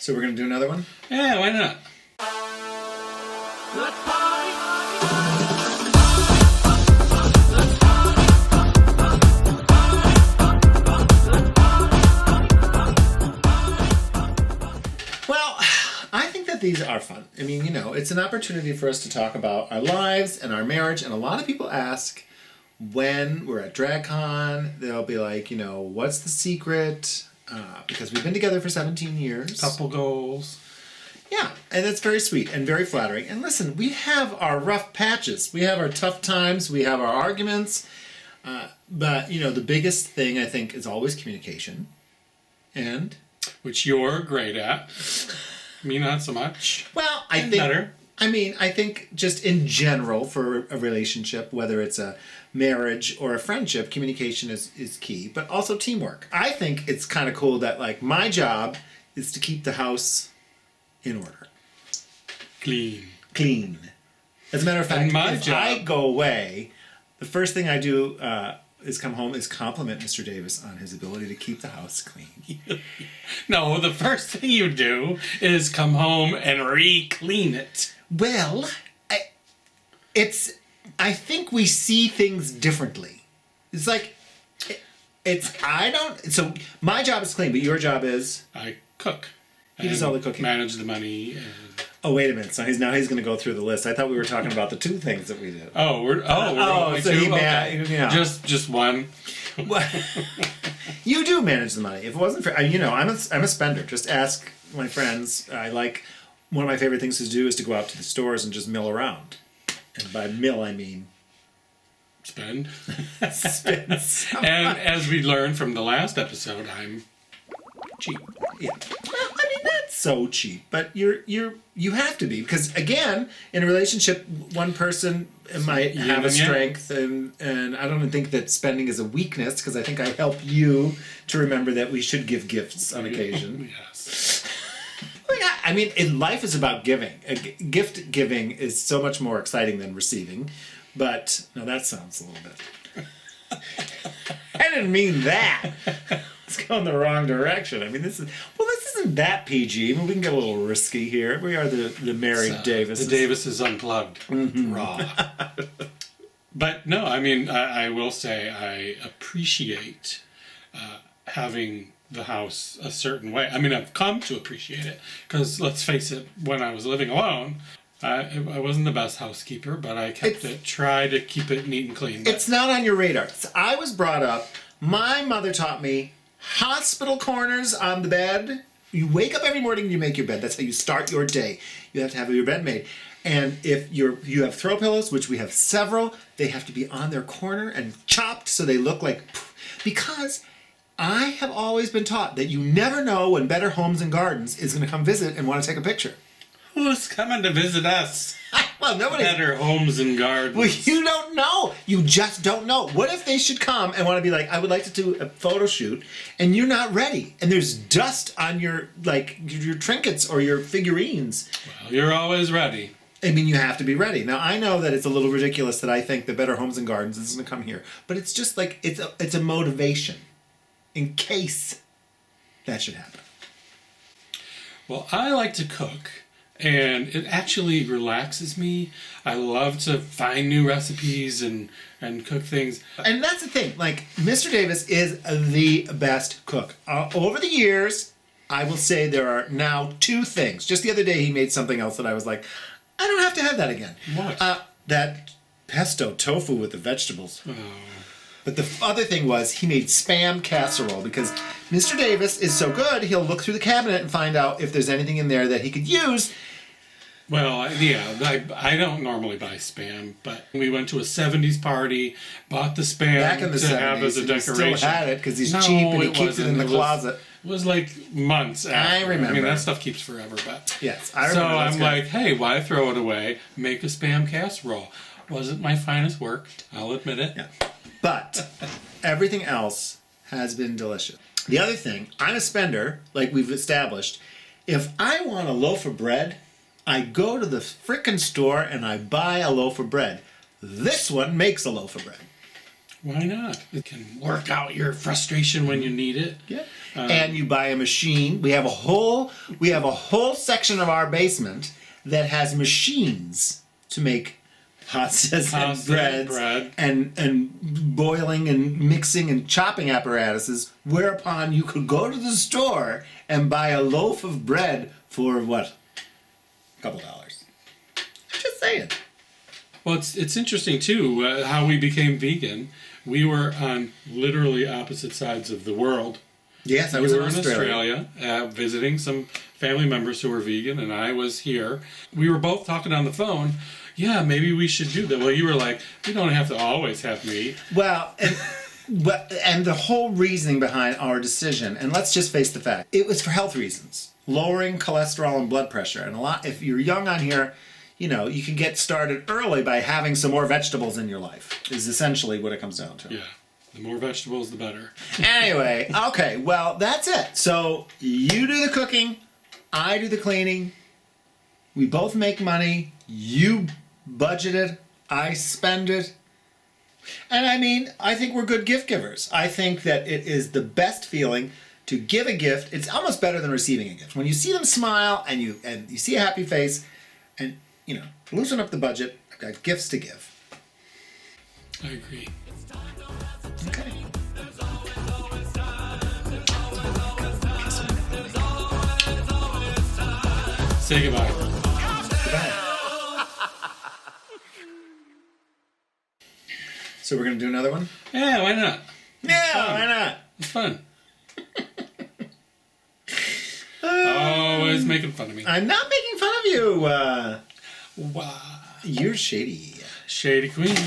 So we're going to do another one? Yeah, why not? Well, I think that these are fun. I mean, it's an opportunity for us to talk about our lives and our marriage. And a lot of people ask when we're at DragCon, they'll be like, what's the secret? Because we've been together for 17 years. Couple goals. Yeah, and that's very sweet and very flattering. And listen, we have our rough patches. We have our tough times. We have our arguments. But, the biggest thing, I think, is always communication. And? Which you're great at. Me, not so much. Well, I think... better. I think just in general for a relationship, whether it's a marriage or a friendship, communication is key, but also teamwork. I think it's kind of cool that, my job is to keep the house in order. Clean. As a matter of fact, if I go away, the first thing I do is come home is compliment Mr. Davis on his ability to keep the house clean. No, the first thing you do is come home and re-clean it. Well, I think we see things differently. It's like, so my job is clean, but your job is? I cook. He does all the cooking. Manage the money. And... Oh, wait a minute. So he's going to go through the list. I thought we were talking about the two things that we did. We're only so two? Okay. Just one. You do manage the money. If it wasn't for, I'm a spender. Just ask my friends. One of my favorite things to do is to go out to the stores and just mill around. And by mill, I mean... Spend. Spend. And as we learned from the last episode, I'm cheap. Yeah. Well, not so cheap, but you have to be, because again, in a relationship, one person might have a strength, and I don't think that spending is a weakness, because I think I help you to remember that we should give gifts on occasion. Yes. Life is about giving. Gift giving is so much more exciting than receiving, but now that sounds a little bit. I didn't mean that. It's going the wrong direction. This isn't that PG. We can get a little risky here. We are the married Davises. The Davises unplugged. Mm-hmm. Raw. But no, I will say I appreciate having the house a certain way. I've come to appreciate it, because let's face it, when I was living alone, I wasn't the best housekeeper, but I tried to keep it neat and clean. It's not on your radar. I was brought up, my mother taught me, hospital corners on the bed. You wake up every morning and you make your bed. That's how you start your day. You have to have your bed made. And if you have throw pillows, which we have several, they have to be on their corner and chopped so they look like... Because I have always been taught that you never know when Better Homes and Gardens is going to come visit and want to take a picture. Who's coming to visit us? Well, nobody. Better Homes and Gardens. Well, you don't know. You just don't know. What if they should come and want to be like, I would like to do a photo shoot, and you're not ready, and there's dust on your trinkets or your figurines. Well, you're always ready. You have to be ready. Now, I know that it's a little ridiculous that I think that Better Homes and Gardens is going to come here, but it's just like it's a motivation in case that should happen. Well, I like to cook. And it actually relaxes me. I love to find new recipes and cook things. And that's the thing. Mr. Davis is the best cook. Over the years, I will say there are now two things. Just the other day, he made something else that I was like, I don't have to have that again. What? That pesto tofu with the vegetables. Oh. But the other thing was he made Spam casserole, because Mr. Davis is so good, he'll look through the cabinet and find out if there's anything in there that he could use. Well, yeah, I don't normally buy Spam, but we went to a 70s party, bought the Spam back in the to 70s, have as a decoration. He still had it because he's cheap and he keeps it in the closet. It was like months after. I remember. That stuff keeps forever, but... Yes, I remember. So I'm like, hey, why throw it away? Make a Spam casserole. Wasn't my finest work, I'll admit it. Yeah. But everything else has been delicious. The other thing, I'm a spender, like we've established. If I want a loaf of bread, I go to the frickin' store and I buy a loaf of bread. This one makes a loaf of bread. Why not? It can work out your frustration when you need it. Yeah. And you buy a machine. We have a whole section of our basement that has machines to make pastas and breads and boiling and mixing and chopping apparatuses, whereupon you could go to the store and buy a loaf of bread for what? A couple dollars. Just saying. Well, it's interesting too how we became vegan. We were on literally opposite sides of the world. Yes, I You was were in in Australia. visiting some family members who were vegan, and I was here. We were both talking on the phone. Yeah, maybe we should do that. Well, you were like, we don't have to always have meat. Well, and the whole reasoning behind our decision, and let's just face the fact, it was for health reasons, lowering cholesterol and blood pressure. And if you're young on here, you know, you can get started early by having some more vegetables in your life, is essentially what it comes down to. Yeah, the more vegetables, the better. Anyway, okay, well, that's it. So you do the cooking, I do the cleaning, we both make money, you budget it, I spend it. And I mean, I think we're good gift givers. I think that it is the best feeling to give a gift. It's almost better than receiving a gift. When you see them smile and you see a happy face and, you know, loosen up the budget, I've got gifts to give. I agree. Okay. Say goodbye. Goodbye. So we're going to do another one? Yeah, why not? Yeah, why not? It's fun. Always making fun of me. I'm not making fun of you. Wow. You're shady. Shady Queen.